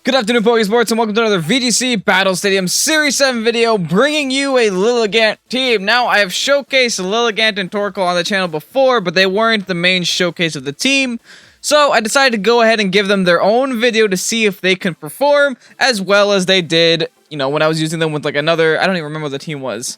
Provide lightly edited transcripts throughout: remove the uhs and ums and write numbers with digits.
Good afternoon, Pokésports, and welcome to another VGC Battle Stadium Series 7 video, bringing you a LILLIGANT team. Now, I have showcased LILLIGANT and Torkoal on the channel before, but they weren't the main showcase of the team. So, I decided to go ahead and give them their own video to see if they can perform, as well as they did, you know, when I was using them with like another, I don't even remember what the team was.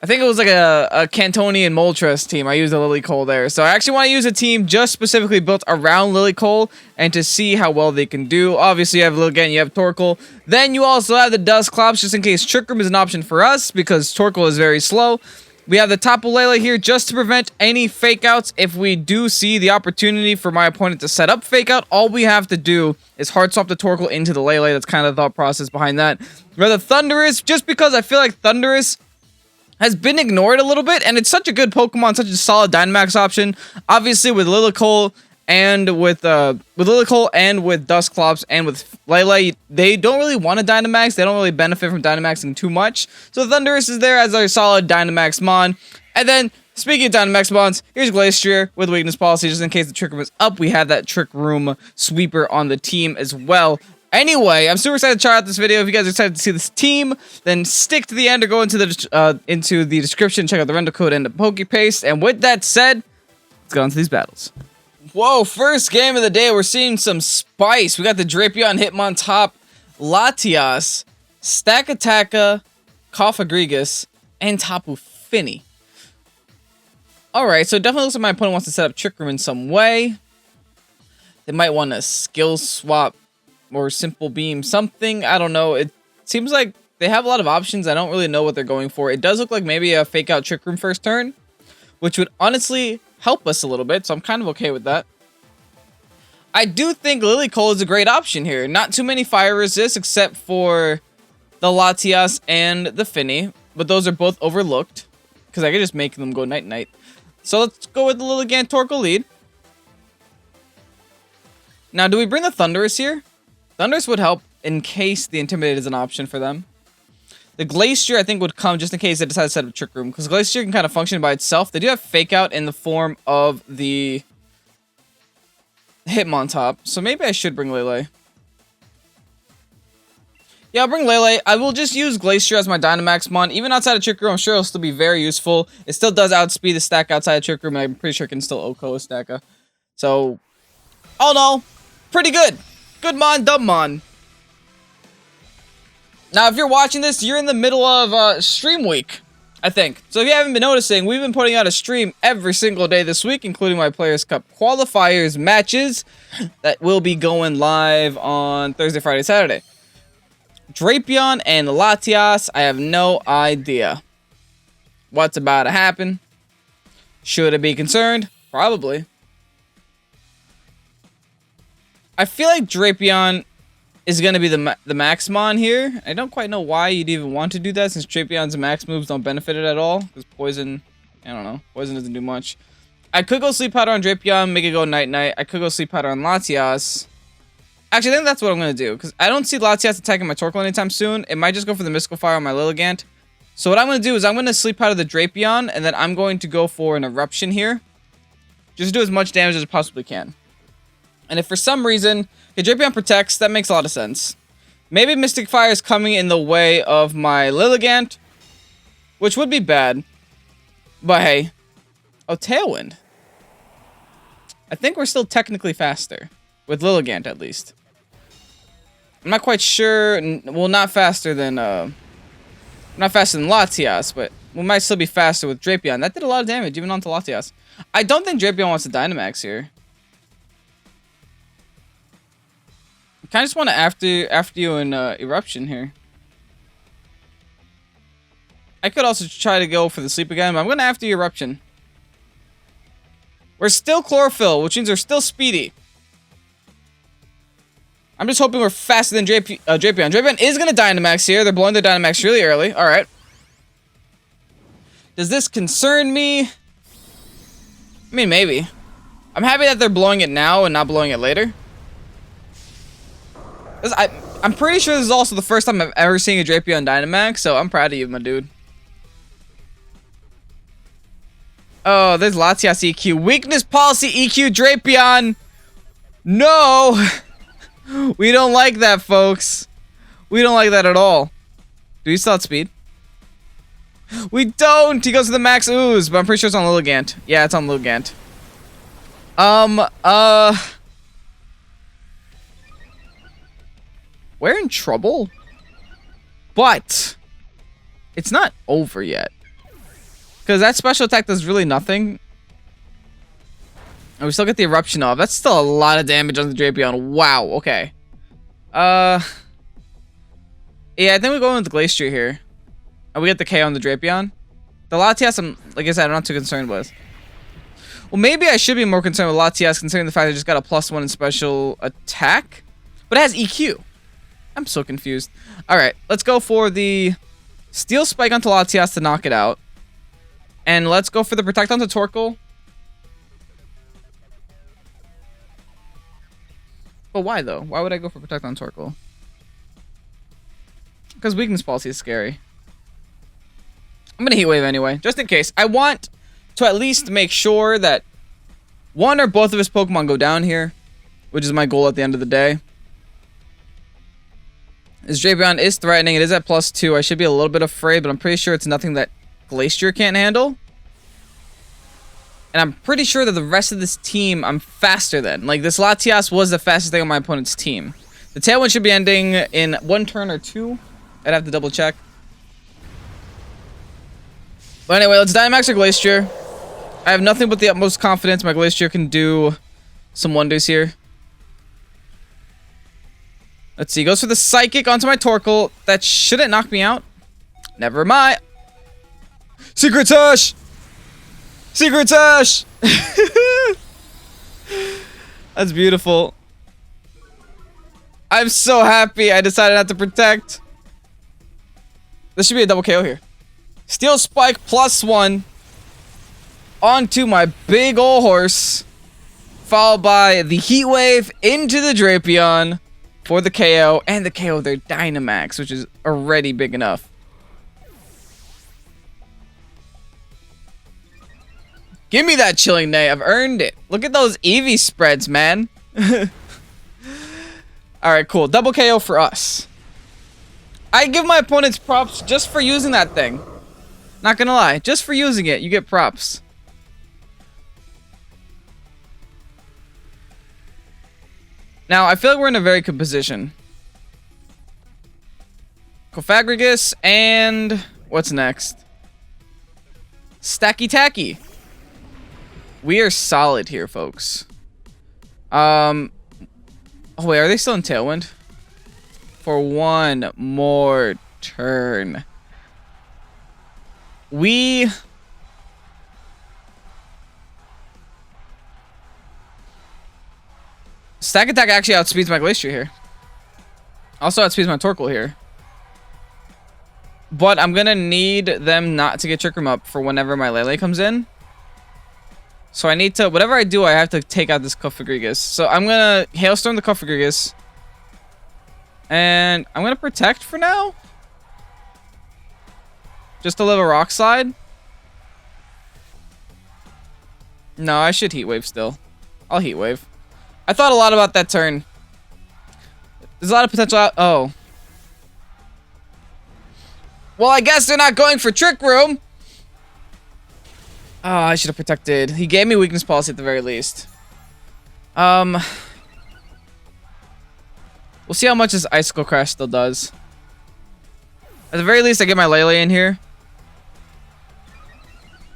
I think it was like a Cantoni and Moltres team. I used a LILLIKOAL there. So I actually want to use a team just specifically built around LILLIKOAL and to see how well they can do. Obviously, you have LILLIGANT, you have Torkoal. Then you also have the Dusclops just in case Trick Room is an option for us because Torkoal is very slow. We have the Tapu here just to prevent any fake outs. If we do see the opportunity for my opponent to set up fake out, all we have to do is hard swap the Torkoal into the Lele. That's kind of the thought process behind that. Where the Thundurus, just because I feel like Thundurus has been ignored a little bit, and it's such a good Pokemon, such a solid Dynamax option. Obviously, with LILLIKOAL and with Dusclops and with Lele, they don't really want a Dynamax. They don't really benefit from Dynamaxing too much. So Thundurus is there as our solid Dynamax Mon. And then, speaking of Dynamax Mons, here's Glastrier with Weakness Policy. Just in case the Trick Room is up, we have that Trick Room Sweeper on the team as well. Anyway, I'm super excited to try out this video. If you guys are excited to see this team, then stick to the end or go into the description, check out the render code and the Pokepaste. And with that said, let's go into these battles. Whoa, first game of the day, we're seeing some spice. We got the Drapion, Hitmontop, Latias, Stakataka, Cofagrigus, and Tapu Fini. Alright, so it definitely looks like my opponent wants to set up Trick Room in some way. They might want to skill swap or simple beam something. I don't know. It seems like they have a lot of options. I don't really know what they're going for. It does look like maybe a fake out Trick Room first turn, which would honestly help us a little bit, so I'm kind of okay with that. I do think LILLIKOAL is a great option here. Not too many fire resists except for the Latias and the Fini, but those are both overlooked because I could just make them go night-night. So let's go with the LILLIGANT Torkoal lead. Now, do we bring the Thundurus here? Thundurus would help in case the Intimidate is an option for them. The Glastrier, I think, would come just in case they decide to set up Trick Room, because Glastrier can kind of function by itself. They do have Fake Out in the form of the Hitmontop, so maybe I should bring Lele. Yeah, I'll bring Lele. I will just use Glastrier as my Dynamax Mon. Even outside of Trick Room, I'm sure it'll still be very useful. It still does outspeed the stack outside of Trick Room, and I'm pretty sure it can still OHKO a Staka. So, all in all, pretty good. Good Mon, dumb Mon. Now, if you're watching this, you're in the middle of stream week, I think. So if you haven't been noticing, we've been putting out a stream every single day this week, including my Players' Cup qualifiers matches that will be going live on Thursday, Friday, Saturday. Drapion and Latias, I have no idea what's about to happen. Should I be concerned? Probably. I feel like Drapion is going to be the max mon here. I don't quite know why you'd even want to do that since Drapion's max moves don't benefit it at all. Because Poison, I don't know. Poison doesn't do much. I could go Sleep Powder on Drapion, make it go night-night. I could go Sleep Powder on Latias. Actually, I think that's what I'm going to do. Because I don't see Latias attacking my Torkoal anytime soon. It might just go for the Mystical Fire on my LILLIGANT. So what I'm going to do is I'm going to Sleep Powder the Drapion. And then I'm going to go for an Eruption here. Just do as much damage as I possibly can. And if for some reason, Drapion protects, that makes a lot of sense. Maybe Mystic Fire is coming in the way of my LILLIGANT, which would be bad. But hey. Oh, Tailwind. I think we're still technically faster. With LILLIGANT, at least. I'm not quite sure. Well, not faster than Latias, but we might still be faster with Drapion. That did a lot of damage, even onto Latias. I don't think Drapion wants to Dynamax here. I kind of just want to after you in Eruption here. I could also try to go for the sleep again, but I'm going to after Eruption. We're still Chlorophyll, which means we're still speedy. I'm just hoping we're faster than Drapion. Drapion is going to Dynamax here. They're blowing their Dynamax really early. Alright. Does this concern me? I mean, maybe. I'm happy that they're blowing it now and not blowing it later. I'm pretty sure this is also the first time I've ever seen a Drapion Dynamax, so I'm proud of you, my dude. Oh, there's Latias EQ. Weakness Policy EQ Drapion! No! We don't like that, folks. We don't like that at all. Do we still have speed? We don't! He goes to the max ooze, but I'm pretty sure it's on LILLIGANT. Yeah, it's on LILLIGANT. We're in trouble. But it's not over yet. Because that special attack does really nothing. And we still get the eruption off. That's still a lot of damage on the Drapion. Wow, okay. Yeah, I think we go in with the Glacier here. And we get the KO on the Drapion. The Latias, like I said, I'm not too concerned with. Well, maybe I should be more concerned with Latias, considering the fact I just got a +1 in special attack. But it has EQ. I'm so confused. Alright, let's go for the Steel Spike onto Latias to knock it out. And let's go for the Protect onto Torkoal. But why, though? Why would I go for Protect on Torkoal? Because Weakness Policy is scary. I'm going to Heat Wave anyway, just in case. I want to at least make sure that one or both of his Pokemon go down here, which is my goal at the end of the day. His Drapion is threatening. It is at +2. I should be a little bit afraid, but I'm pretty sure it's nothing that Glacier can't handle. And I'm pretty sure that the rest of this team, I'm faster than. Like, this Latias was the fastest thing on my opponent's team. The Tailwind should be ending in 1 turn or 2. I'd have to double check. But anyway, let's Dynamax our Glacier. I have nothing but the utmost confidence my Glacier can do some wonders here. Let's see. Goes for the Psychic onto my Torkoal. That shouldn't knock me out. Never mind. Secret Sash! Secret Sash! That's beautiful. I'm so happy I decided not to protect. This should be a double KO here. Steel Spike +1 onto my big ol' horse, followed by the Heat Wave into the Drapion for the KO, and the KO their Dynamax, which is already big enough. Give me that Chilling Neigh. I've earned it. Look at those Eevee spreads, man. Alright, cool. Double KO for us. I give my opponents props just for using that thing. Not gonna lie. Just for using it, you get props. Now, I feel like we're in a very good position. Cofagrigus and... what's next? Stakataka. We are solid here, folks. Oh, wait. Are they still in Tailwind? For one more turn. We... Stakataka actually outspeeds my Glacier here. Also outspeeds my Torkoal here. But I'm gonna need them not to get Trick Room up for whenever my Lele comes in. So I need to, whatever I do, I have to take out this Cofagrigus. So I'm gonna Hailstorm the Cofagrigus. And I'm gonna Protect for now. Just to live a Rock Slide. No, I should Heat Wave still. I'll Heat Wave. I thought a lot about that turn. There's a lot of potential out. Oh. Well, I guess they're not going for Trick Room. Oh, I should have protected. He gave me Weakness Policy at the very least. We'll see how much this Icicle Crash still does. At the very least, I get my Lele in here.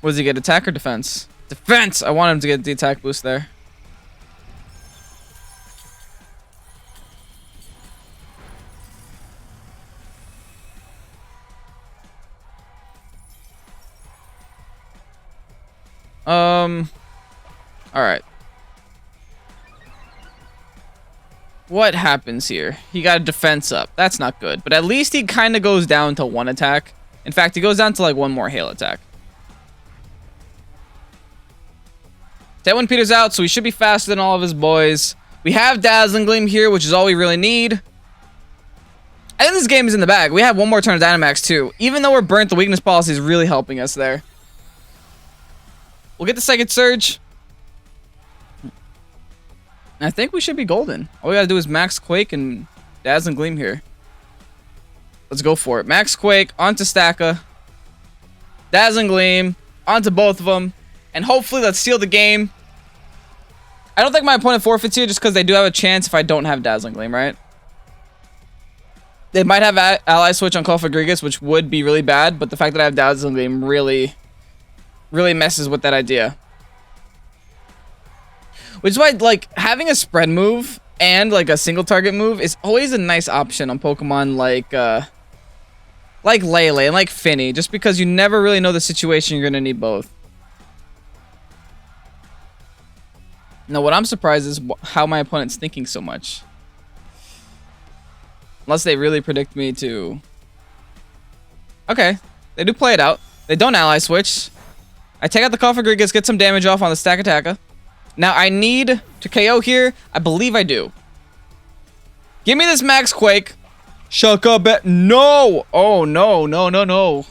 What does he get? Attack or defense? Defense! I want him to get the attack boost there. Alright. What happens here? He got a defense up. That's not good. But at least he kind of goes down to 1 attack. In fact, he goes down to like 1 more hail attack. Tailwind peters out, so he should be faster than all of his boys. We have Dazzling Gleam here, which is all we really need. I think this game is in the bag. We have 1 more turn of Dynamax too. Even though we're burnt, the Weakness Policy is really helping us there. We'll get the second Surge. And I think we should be golden. All we gotta do is Max Quake and Dazzling Gleam here. Let's go for it. Max Quake onto Staka. Dazzling Gleam onto both of them. And hopefully let's seal the game. I don't think my opponent forfeits here just because they do have a chance if I don't have Dazzling Gleam, right? They might have Ally Switch on Cofagrigus, which would be really bad, but the fact that I have Dazzling Gleam really messes with that idea. Which is why, like, having a spread move and, like, a single target move is always a nice option on Pokemon like Lele and like Fini, just because you never really know the situation you're going to need both. Now, what I'm surprised is how my opponent's thinking so much. Unless they really predict me to... Okay, they do play it out. They don't Ally Switch. I take out the Cofagrigus, get some damage off on the Stakataka. Now, I need to KO here. I believe I do. Give me this Max Quake. Shaka bet. No! Oh, no, no, no, no.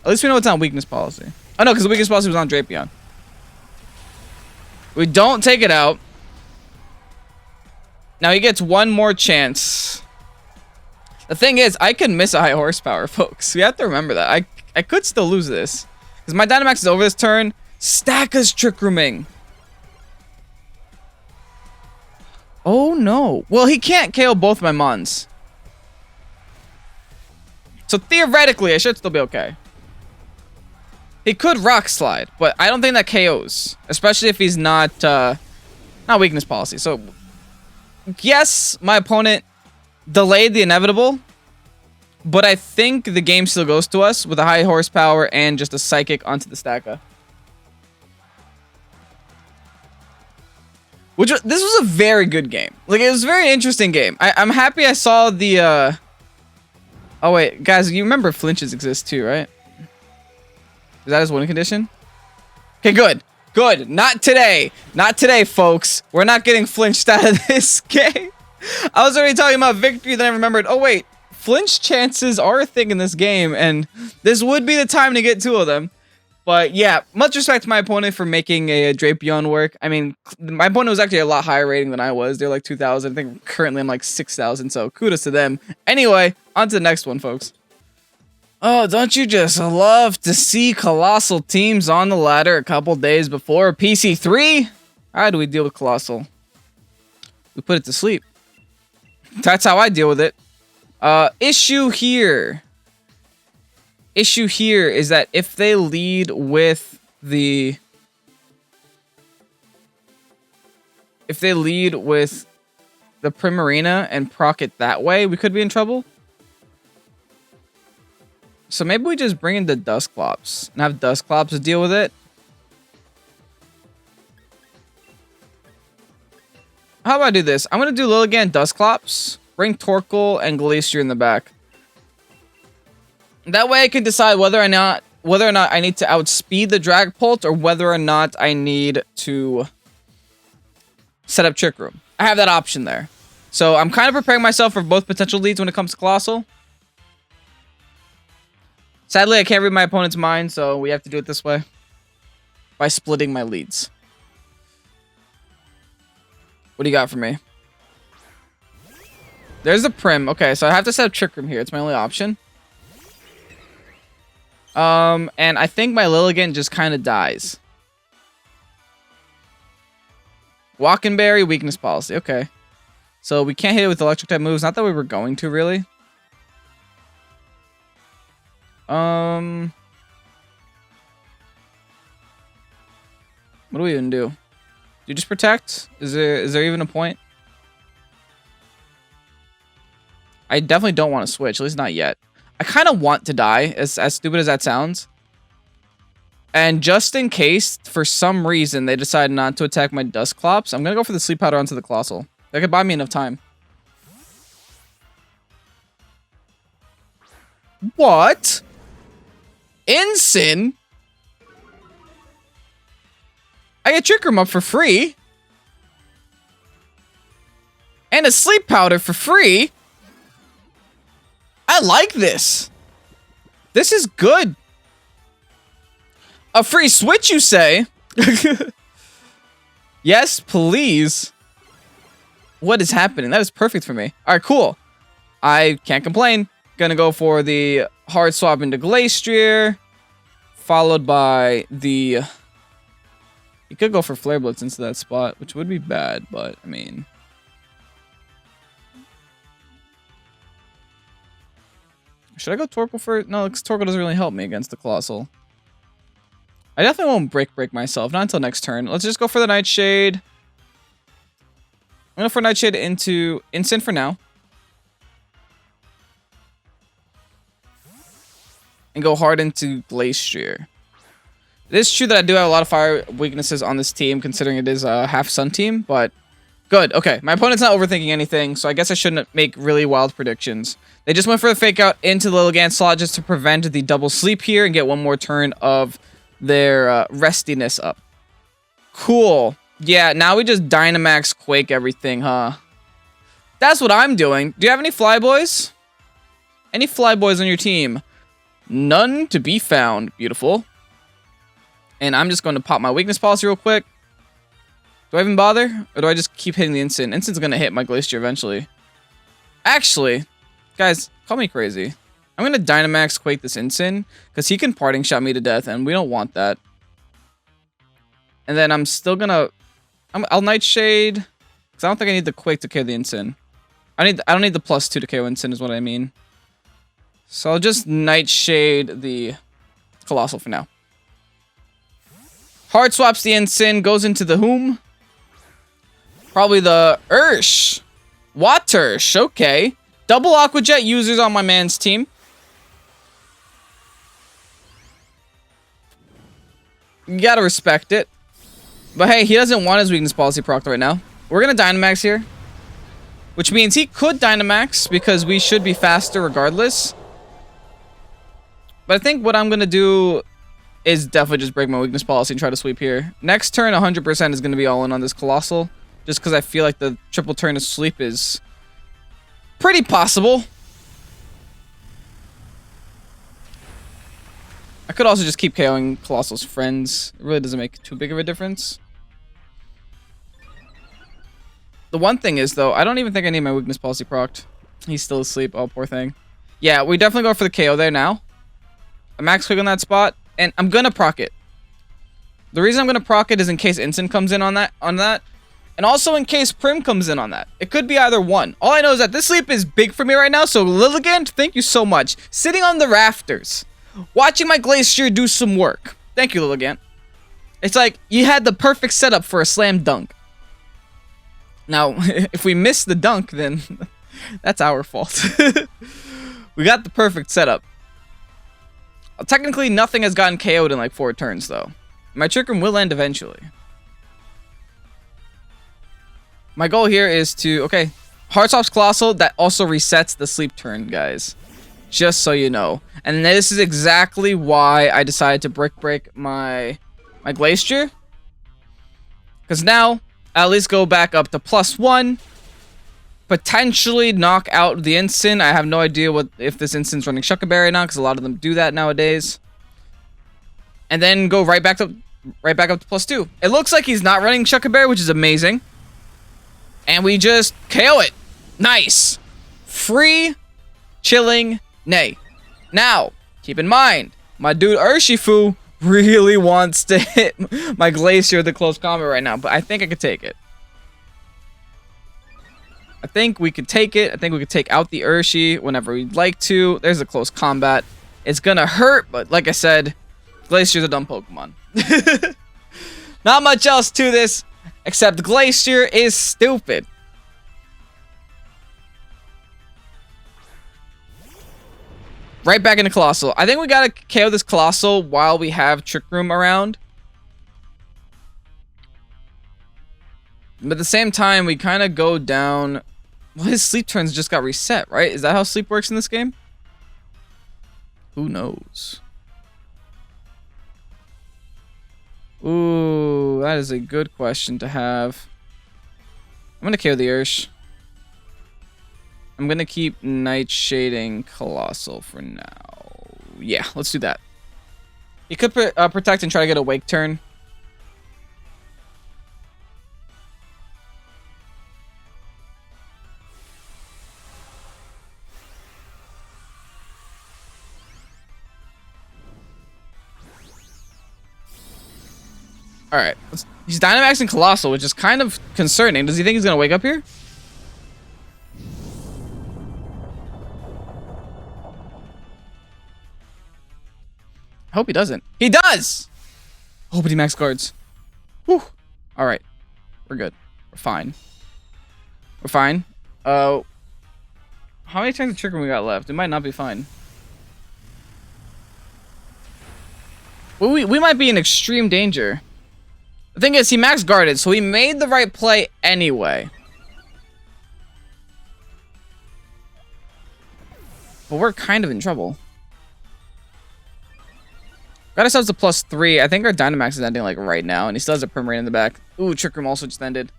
At least we know it's on weakness policy. Oh, no, because the weakness policy was on Drapion. We don't take it out. Now, he gets one more chance. The thing is, I can miss a high horsepower, folks. We have to remember that. I could still lose this. Because my Dynamax is over this turn. Staka's Trick Rooming. Oh, no. Well, he can't KO both my Mons. So, theoretically, I should still be okay. He could Rock Slide, but I don't think that KOs. Especially if he's not weakness policy. So, yes, my opponent delayed the inevitable. But I think the game still goes to us with a high horsepower and just a Psychic onto the Staka. This was a very good game. Like, it was a very interesting game. I'm happy I saw the, Oh, wait. Guys, you remember flinches exist too, right? Is that his winning condition? Okay, good. Good. Not today. Not today, folks. We're not getting flinched out of this game. I was already talking about victory, then I remembered, oh, wait. Flinch chances are a thing in this game, and this would be the time to get two of them. But yeah, much respect to my opponent for making a Drapion work. I mean, my opponent was actually a lot higher rating than I was. They're like 2,000. I think currently I'm like 6,000, so kudos to them. Anyway, on to the next one, folks. Oh, don't you just love to see colossal teams on the ladder a couple days before PC3? How do we deal with Coalossal? We put it to sleep. That's how I deal with it. Issue here is that if they lead with the Primarina and proc it that way, we could be in trouble. So maybe we just bring in the Dusclops and have Dusclops deal with it. How about I do this? I'm going to do LILLIGANT Dusclops, bring Torkoal and Glacier in the back. That way I can decide whether or not I need to outspeed the Dragapult or whether or not I need to set up Trick Room. I have that option there. So I'm kind of preparing myself for both potential leads when it comes to Coalossal. Sadly, I can't read my opponent's mind, so we have to do it this way. By splitting my leads. What do you got for me? There's the Prim. Okay, so I have to set up Trick Room here. It's my only option. And I think my LILLIGANT just kind of dies. Walkenberry, weakness policy. Okay. So we can't hit it with electric type moves. Not that we were going to, really. What do we even do? Do you just protect? Is there even a point? I definitely don't want to switch, at least not yet. I kind of want to die, as stupid as that sounds. And just in case, for some reason, they decide not to attack my Dusclops, I'm going to go for the Sleep Powder onto the Coalossal. That could buy me enough time. What? Incin? I get Trick Room up for free. And a Sleep Powder for free. I like this. This is good. A free switch, you say? Yes, please. What is happening? That is perfect for me. All right, cool. I can't complain. Gonna go for the hard swap into Glastrier, followed by the... You could go for Flare Blitz into that spot, which would be bad, but, I mean... Should I go Torkoal for... No, because Torkoal doesn't really help me against the Coalossal. I definitely won't break myself, not until next turn. Let's just go for the Nightshade. I'm going to go for Nightshade into Instant for now. And go hard into Glastrier. It is true that I do have a lot of fire weaknesses on this team, considering it is a half sun team, but good. Okay, my opponent's not overthinking anything, so I guess I shouldn't make really wild predictions. They just went for the fake out into the LILLIGANT slot just to prevent the double sleep here and get one more turn of their restiness up. Cool. Yeah, now we just Dynamax Quake everything, huh? That's what I'm doing. Do you have any Flyboys? Any Flyboys on your team? None to be found. Beautiful. And I'm just going to pop my weakness policy real quick. Do I even bother? Or do I just keep hitting the Instant? Instant's going to hit my Glacier eventually. Actually, guys, call me crazy. I'm going to Dynamax Quake this Instant, because he can Parting Shot me to death, and we don't want that. And then I'm still going to... I'll Nightshade, because I don't think I need the Quake to KO the Instant. I don't need the +2 to KO Instant is what I mean. So I'll just Nightshade the Coalossal for now. Hard swaps the Instant, goes into the whom? Probably the Ursh. Watersh, okay. Double Aqua Jet users on my man's team. You gotta respect it. But hey, he doesn't want his weakness policy procced right now. We're gonna Dynamax here. Which means he could Dynamax because we should be faster regardless. But I think what I'm gonna do is definitely just break my weakness policy and try to sweep here. Next turn, 100% is gonna be all in on this Coalossal. Just because I feel like the triple turn of sleep is pretty possible. I could also just keep KOing Coalossal's friends. It really doesn't make too big of a difference. The one thing is, though, I don't even think I need my weakness policy procced. He's still asleep. Oh, poor thing. Yeah, we definitely go for the KO there now. A max quick on that spot, and I'm gonna proc it. The reason I'm gonna proc it is in case Instant comes in on that, and also in case Prim comes in on that. It could be either one. All I know is that this sleep is big for me right now, so LILLIGANT, thank you so much. Sitting on the rafters, watching my Glacier do some work. Thank you, LILLIGANT. It's like you had the perfect setup for a slam dunk. Now, if we miss the dunk, then that's our fault. We got the perfect setup. Technically, nothing has gotten KO'd in like 4 turns, though. My Trick Room will end eventually. My goal here is to... Okay, Hard Swaps Coalossal, that also resets the sleep turn, guys. Just so you know. And this is exactly why I decided to break my Glacier. Because now... at least go back up to +1. Potentially knock out the Instant. I have no idea if this Instant's running Shucka Berry now, because a lot of them do that nowadays. And then go right back up to +2. It looks like he's not running Shucka Berry, which is amazing. And we just KO it. Nice. Free chilling nay. Now, keep in mind, my dude Urshifu really wants to hit my Glacier with the close combat right now, but I think I could take it. I think we could take it. I think we could take out the Urshi whenever we'd like to. There's a close combat. It's gonna hurt, but like I said, Glacier's a dumb Pokemon. Not much else to this, except Glacier is stupid. Right back into Coalossal. I think we gotta KO this Coalossal while we have Trick Room around. But at the same time, we kind of go down... Well, his sleep turns just got reset, right? Is that how sleep works in this game? Who knows? Ooh, that is a good question to have. I'm gonna KO the Ursh. I'm gonna keep Nightshading Coalossal for now. Yeah, let's do that. He could protect and try to get a Wake turn. Alright. He's Dynamaxing Coalossal, which is kind of concerning. Does he think he's going to wake up here? I hope he doesn't. He does! Oh, but he max guards. Whew. Alright. We're good. We're fine. We're fine. How many turns of Trick Room we got left? It might not be fine. Well, we might be in extreme danger. The thing is, he max guarded, so he made the right play anyway. But we're kind of in trouble. Got ourselves a +3. I think our Dynamax is ending like right now, and he still has a Primarina in the back. Ooh, Trick Room also just ended.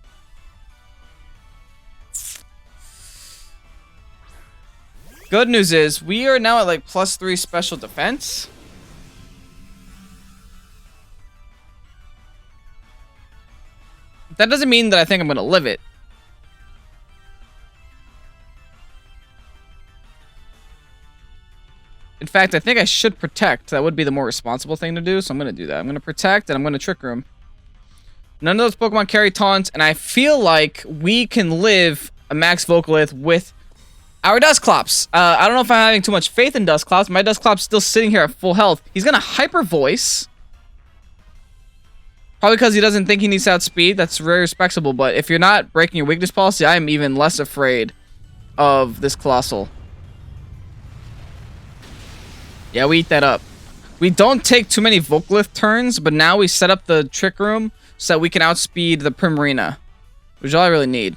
Good news is, we are now at like +3 special defense. That doesn't mean that I think I'm going to live it. In fact, I think I should protect. That would be the more responsible thing to do, so I'm going to do that. I'm going to protect, and I'm going to Trick Room. None of those Pokemon carry taunts, and I feel like we can live a max Vocalith with our Dusclops. I don't know if I'm having too much faith in Dusclops. My Dusclops still sitting here at full health. He's going to Hyper Voice. Probably because he doesn't think he needs to outspeed. That's very respectable, but if you're not breaking your weakness policy, I am even less afraid of this Coalossal. Yeah, we eat that up. We don't take too many Vocalith turns, but now we set up the Trick Room so that we can outspeed the Primarina, which is all I really need.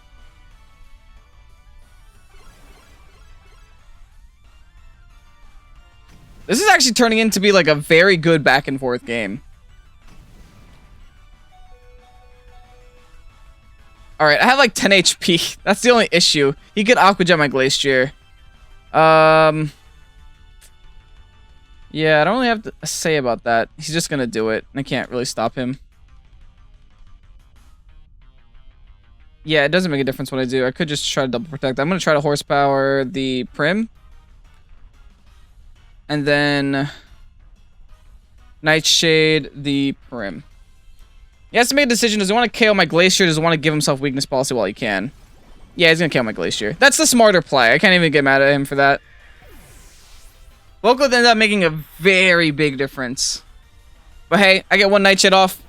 This is actually turning into be like a very good back and forth game. Alright, I have like 10 HP. That's the only issue. He could Aqua Jet my Glacier. Yeah, I don't really have to say about that. He's just gonna do it. I can't really stop him. Yeah, it doesn't make a difference what I do. I could just try to double protect. I'm gonna try to Horsepower the Prim. And then Nightshade the Prim. He has to make a decision. Does he want to KO my Glacier? Or does he want to give himself weakness policy while he can? Yeah, he's going to KO my Glacier. That's the smarter play. I can't even get mad at him for that. Vocalith ended up making a very big difference. But hey, I get one Nightshade off.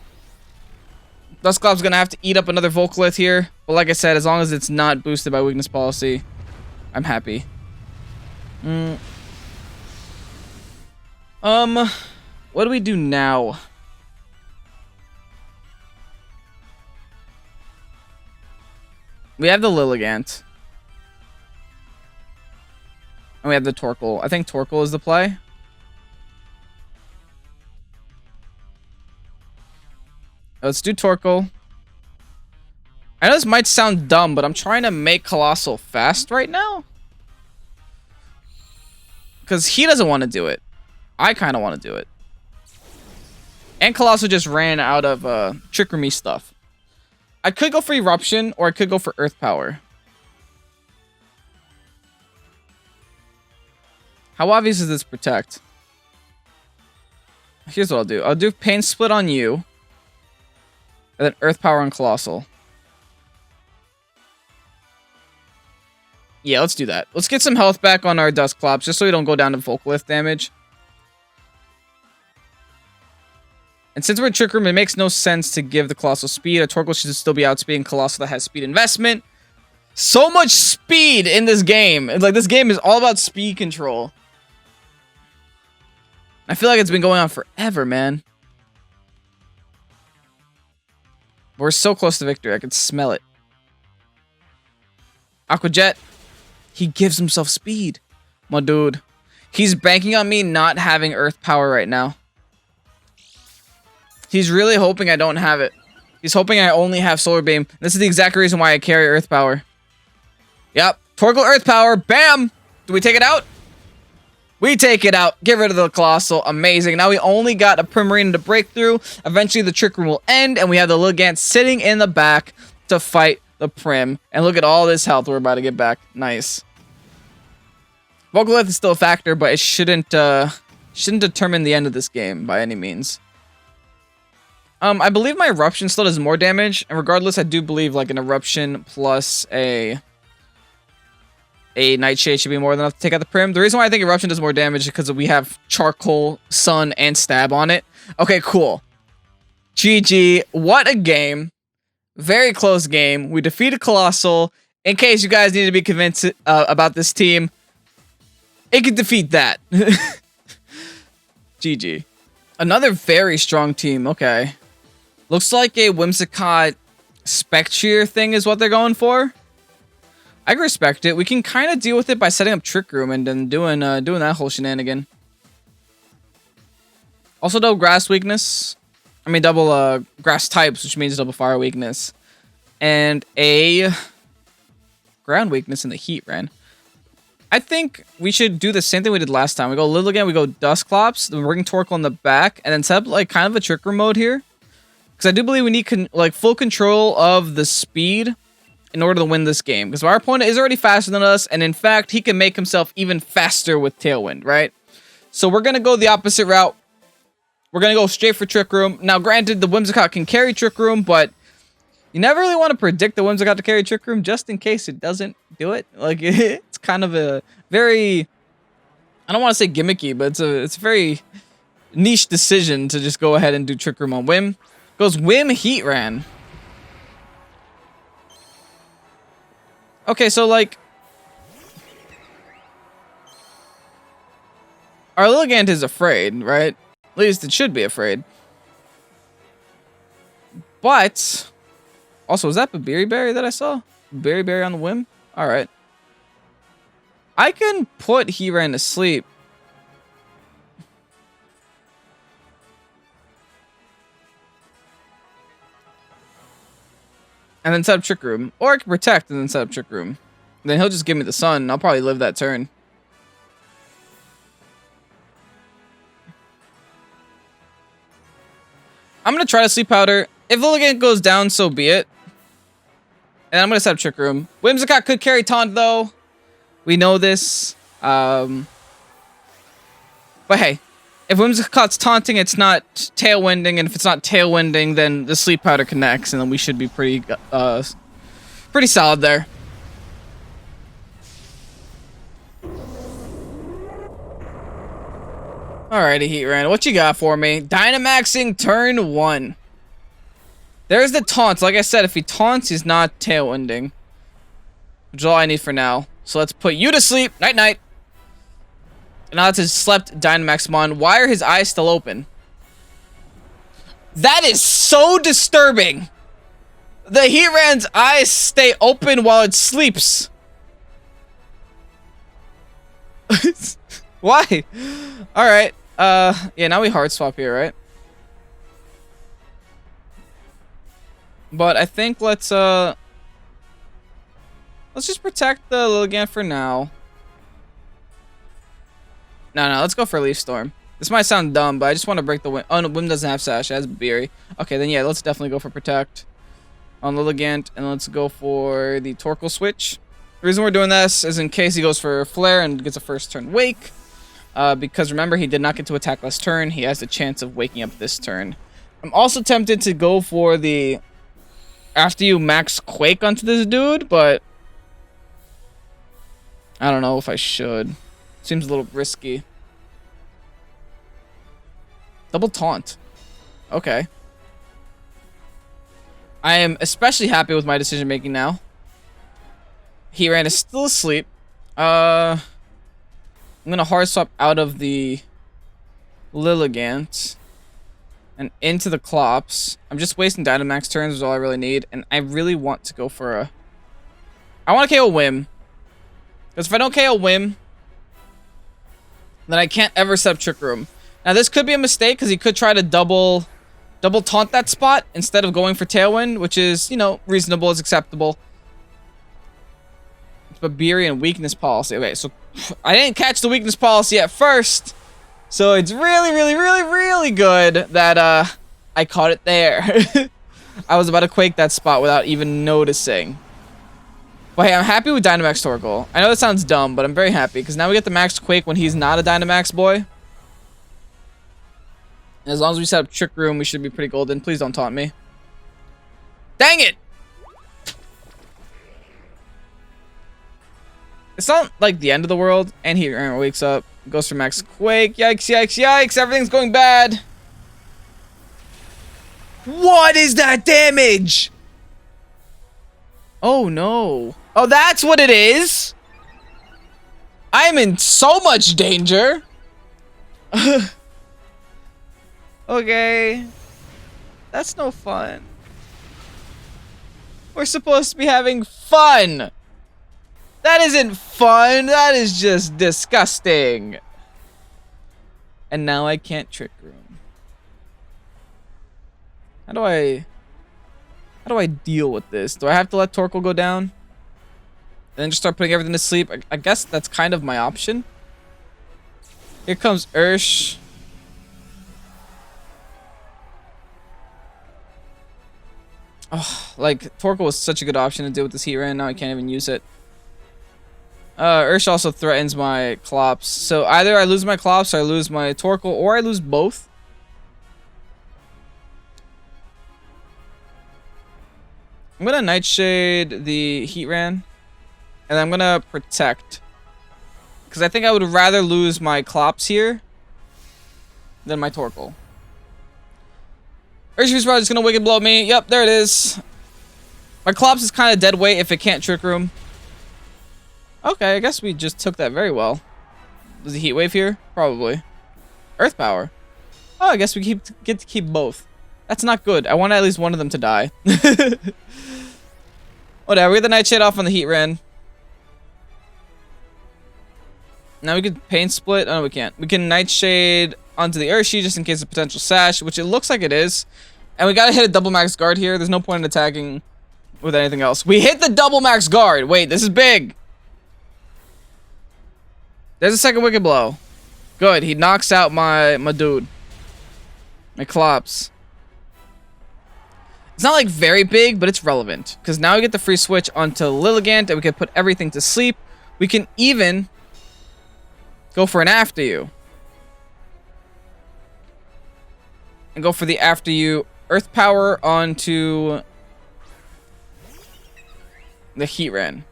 Dusclops going to have to eat up another Vocalith here. But like I said, as long as it's not boosted by weakness policy, I'm happy. What do we do now? We have the Lilligant. And we have the Torkoal. I think Torkoal is the play. Let's do Torkoal. I know this might sound dumb, but I'm trying to make Coalossal fast right now. Because he doesn't want to do it. I kind of want to do it. And Coalossal just ran out of Trick Room stuff. I could go for Eruption, or I could go for Earth Power. How obvious is this Protect? Here's what I'll do. I'll do Pain Split on you. And then Earth Power on Coalossal. Yeah, let's do that. Let's get some health back on our Dusclops, just so we don't go down to Vocalith damage. And since we're in Trick Room, it makes no sense to give the Coalossal speed. A Torkoal should still be outspeeding Coalossal that has speed investment. So much speed in this game. Like, this game is all about speed control. I feel like it's been going on forever, man. We're so close to victory. I can smell it. Aqua Jet. He gives himself speed. My dude. He's banking on me not having Earth Power right now. He's really hoping I don't have it. He's hoping I only have Solar Beam. This is the exact reason why I carry Earth Power. Yep. Torkoal Earth Power. Bam! Do we take it out? We take it out. Get rid of the Coalossal. Amazing. Now we only got a Primarina to break through. Eventually the Trick Room will end, and we have the Lilligant sitting in the back to fight the Prim. And look at all this health we're about to get back. Nice. Vocalith is still a factor, but it shouldn't determine the end of this game by any means. I believe my Eruption still does more damage, and regardless, I do believe like an Eruption plus a Nightshade should be more than enough to take out the Prim. The reason why I think Eruption does more damage is because we have Charcoal, Sun, and Stab on it. Okay, cool. GG. What a game. Very close game. We defeated Coalossal. In case you guys need to be convinced about this team, it could defeat that. GG. Another very strong team. Okay. Looks like a Whimsicott Spectrier thing is what they're going for. I can respect it. We can kind of deal with it by setting up Trick Room and then doing that whole shenanigan. Also double grass weakness. I mean double grass types, which means double fire weakness. And a ground weakness in the Heatran. I think we should do the same thing we did last time. We go LILLIGANT, we go Dusclops, then bring Torkoal in the back, and then set up like kind of a Trick Room mode here. Because I do believe we need like full control of the speed in order to win this game. Because our opponent is already faster than us, and in fact, he can make himself even faster with Tailwind, right? So we're going to go the opposite route. We're going to go straight for Trick Room. Now, granted, the Whimsicott can carry Trick Room, but you never really want to predict the Whimsicott to carry Trick Room just in case it doesn't do it. Like, it's kind of a very, I don't want to say gimmicky, but it's a very niche decision to just go ahead and do Trick Room on Whim. Goes Whim Heatran. Okay, so like our LILLIGANT is afraid, right? At least it should be afraid. But also, is that Berry that I saw? Berry on the Whim? Alright. I can put Heatran to sleep. And then set up Trick Room. Or I can Protect and then set up Trick Room. Then he'll just give me the Sun, and I'll probably live that turn. I'm going to try to Sleep Powder. If LILLIGANT goes down, so be it. And I'm going to set up Trick Room. Whimsicott could carry Taunt, though. We know this. But hey. If Whimsicott's taunting, it's not tailwinding, and if it's not tailwinding, then the Sleep Powder connects, and then we should be pretty solid there. Alrighty, Heatran, what you got for me? Dynamaxing turn 1. There's the taunts. Like I said, if he taunts, he's not tailwinding. Which is all I need for now. So let's put you to sleep. Night-night. And now that's his slept Dynamaxmon. Why are his eyes still open? That is so disturbing. The Heatran's eyes stay open while it sleeps. Why? Alright. Yeah, now we hard swap here, right? But I think let's just protect the LILLIGANT for now. No, let's go for Leaf Storm. This might sound dumb, but I just want to break the Whim. Oh, no, Whim doesn't have Sash. It has Beery. Okay, then yeah, let's definitely go for Protect on LILLIGANT, and let's go for the Torkoal switch. The reason we're doing this is in case he goes for Flare and gets a first turn Wake. Because remember, he did not get to attack last turn. He has the chance of waking up this turn. I'm also tempted to go for the after you max Quake onto this dude, but I don't know if I should. Seems a little risky. Double Taunt. Okay. I am especially happy with my decision making now. Heatran is still asleep. I'm gonna hard swap out of the LILLIGANT and into the Clops. I'm just wasting Dynamax turns is all I really need, and I really want to go for a. I want to KO Whim. Because if I don't KO Whim, then I can't ever set up Trick Room. Now this could be a mistake because he could try to double taunt that spot instead of going for Tailwind, which is, you know, reasonable, is acceptable. But Beery and weakness policy. Okay, so I didn't catch the weakness policy at first. So it's really good that I caught it there. I was about to Quake that spot without even noticing. But hey, I'm happy with Dynamax Torkoal. I know that sounds dumb, but I'm very happy because now we get the max Quake when he's not a Dynamax boy. And as long as we set up Trick Room, we should be pretty golden. Please don't taunt me. Dang it! It's not like the end of the world. And he wakes up. Goes for max quake. Yikes, yikes, yikes. Everything's going bad. What is that damage? Oh no. Oh, that's what it is? I'm in so much danger. Okay. That's no fun. We're supposed to be having fun. That isn't fun. That is just disgusting. And now I can't Trick Room. How do I deal with this? Do I have to let Torkoal go down? And then just start putting everything to sleep? I guess that's kind of my option. Here comes Ursh. Oh, like, Torkoal was such a good option to deal with this Heatran. Now I can't even use it. Ursh also threatens my Clops. So either I lose my Clops or I lose my Torkoal, or I lose both. I'm gonna Nightshade the Heatran. And I'm gonna Protect. Because I think I would rather lose my Clops here than my Torkoal. Urshifu's probably just gonna Wicked Blow me. Yep, there it is. My Clops is kind of dead weight if it can't Trick Room. Okay, I guess we just took that very well. Does he Heat Wave here? Probably. Earth Power. Oh, I guess we get to keep both. That's not good. I want at least one of them to die. Whatever, we get the Nightshade off on the Heatran. Now we could Pain Split. Oh, no, we can't. We can Nightshade onto the Urshi just in case of potential Sash, which it looks like it is. And we gotta hit a double max guard here. There's no point in attacking with anything else. We hit the double max guard. Wait, this is big. There's a second Wicked Blow. Good. He knocks out my dude. My Clops. It's not like very big, but it's relevant. Because now we get the free switch onto Lilligant and we can put everything to sleep. We can even go for an After You. And go for the After You Earth Power onto the Heatran.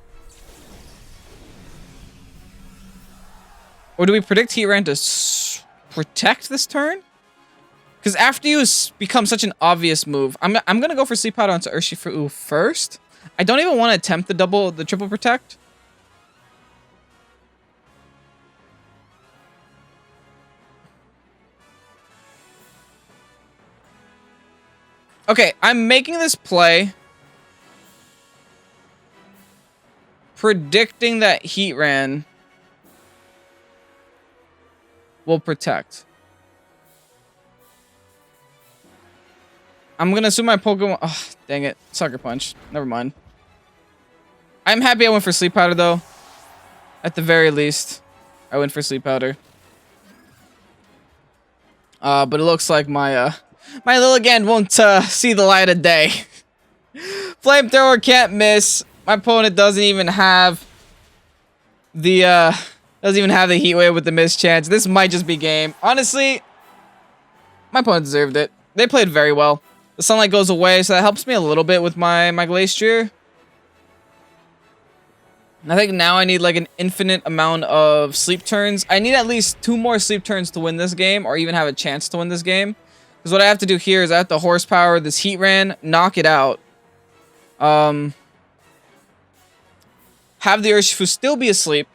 Or do we predict Heatran to protect this turn? Because After You has become such an obvious move. I'm gonna go for Sleep Powder onto Urshifu first. I don't even want to attempt the triple protect. Okay, I'm making this play predicting that Heatran will protect. I'm gonna assume my Pokemon. Oh, dang it. Sucker Punch. Never mind. I'm happy I went for Sleep Powder, though. At the very least, I went for Sleep Powder. But it looks like my Lilligant won't see the light of day. Flamethrower can't miss. My opponent doesn't even have the Heat Wave with the miss chance. This might just be game. Honestly, my opponent deserved it. They played very well. The sunlight goes away, so that helps me a little bit with my Glacier. I think now I need like an infinite amount of sleep turns. I need at least 2 more sleep turns to win this game, or even have a chance to win this game. Because what I have to do here is I have to horsepower this Heatran, knock it out. Have the Urshifu still be asleep.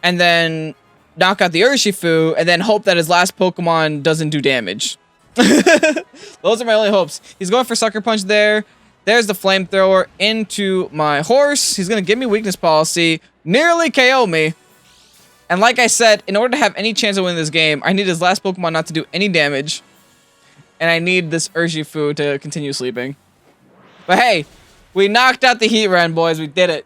And then knock out the Urshifu, and then hope that his last Pokemon doesn't do damage. Those are my only hopes. He's going for Sucker Punch there. There's the Flamethrower into my horse. He's going to give me Weakness Policy, nearly KO me. And like I said, in order to have any chance of winning this game, I need his last Pokemon not to do any damage. And I need this Urshifu to continue sleeping. But hey, we knocked out the Heatran, boys. We did it.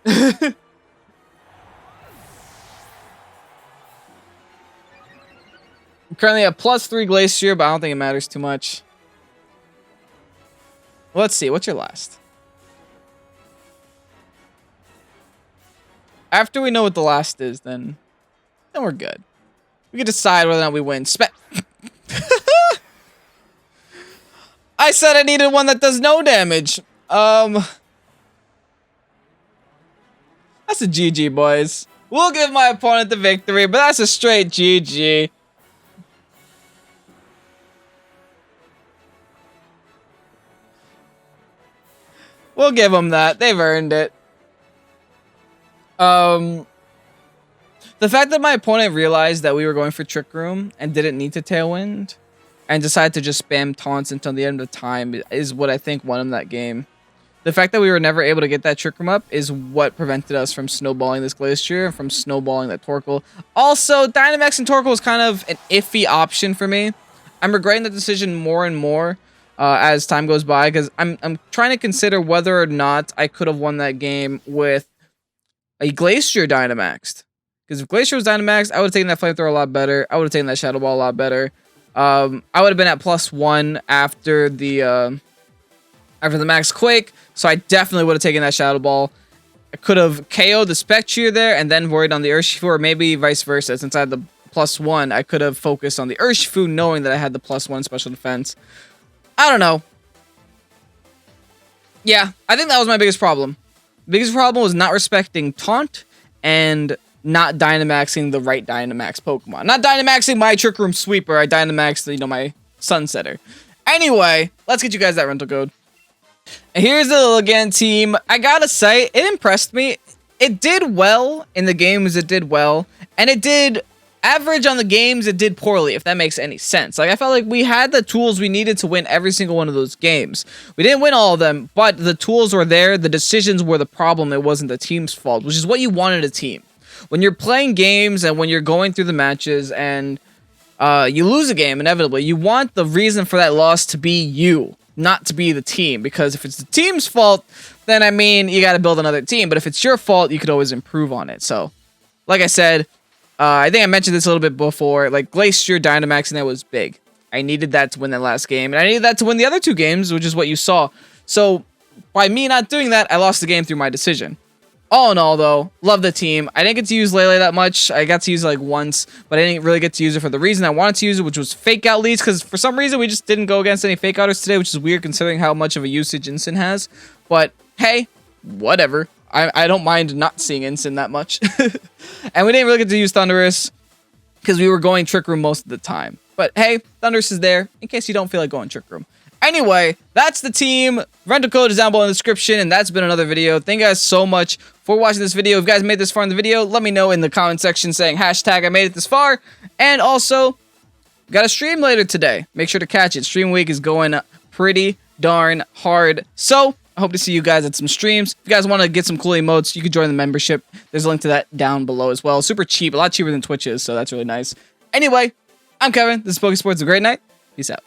I'm currently at +3 Glacier, but I don't think it matters too much. Let's see. What's your last? After we know what the last is, then we're good. We can decide whether or not we win. I said I needed one that does no damage. That's a GG, boys. We'll give my opponent the victory, but that's a straight GG. We'll give them that. They've earned it. The fact that my opponent realized that we were going for Trick Room and didn't need to Tailwind and decided to just spam taunts until the end of time is what I think won him that game. The fact that we were never able to get that Trick Room up is what prevented us from snowballing this Glacier and from snowballing that Torkoal. Also, Dynamax and Torkoal was kind of an iffy option for me. I'm regretting the decision more and more as time goes by, because I'm trying to consider whether or not I could have won that game with a Glacier Dynamaxed. Because if Glacier was Dynamaxed, I would have taken that Flamethrower a lot better. I would have taken that Shadow Ball a lot better. I would have been at +1 after the Max Quake, so I definitely would have taken that Shadow Ball. I could have KO'd the Spectrier there and then worried on the Urshifu, or maybe vice versa. Since I had the +1, I could have focused on the Urshifu, knowing that I had the +1 special defense. I don't know. Yeah, I think that was my biggest problem. The biggest problem was not respecting Taunt and not Dynamaxing the right Dynamax Pokemon. Not Dynamaxing my Trick Room Sweeper. I Dynamaxed, my Sunsetter. Anyway, let's get you guys that rental code. And here's the LILLIGANT team. I gotta say, it impressed me. It did well in the games it did well, and it did average on the games it did poorly, if that makes any sense. Like, I felt like we had the tools we needed to win every single one of those games. We didn't win all of them, but the tools were there. The decisions were the problem. It wasn't the team's fault, which is what you wanted a team. When you're playing games and when you're going through the matches and you lose a game, inevitably, you want the reason for that loss to be you, not to be the team. Because if it's the team's fault, then, I mean, you got to build another team. But if it's your fault, you could always improve on it. So, like I said, I think I mentioned this a little bit before. Like, Glacier Dynamaxing, that was big. I needed that to win that last game. And I needed that to win the other two games, which is what you saw. So, by me not doing that, I lost the game through my decision. All in all, though, love the team. I didn't get to use Lele that much. I got to use it like once, but I didn't really get to use it for the reason I wanted to use it, which was fake out leads, because for some reason we just didn't go against any fake outers today, which is weird considering how much of a usage Incin has. But hey, whatever. I don't mind not seeing Incin that much. And we didn't really get to use Thundurus because we were going Trick Room most of the time. But hey, Thundurus is there in case you don't feel like going Trick Room. Anyway, that's the team. Rental code is down below in the description, and that's been another video. Thank you guys so much for watching this video. If you guys made this far in the video, let me know in the comment section saying hashtag I made it this far. And also, got a stream later today. Make sure to catch it. Stream week is going pretty darn hard. So, I hope to see you guys at some streams. If you guys want to get some cool emotes, you can join the membership. There's a link to that down below as well. Super cheap, a lot cheaper than Twitch is, so that's really nice. Anyway, I'm Kevin. This is Pokésports. A great night. Peace out.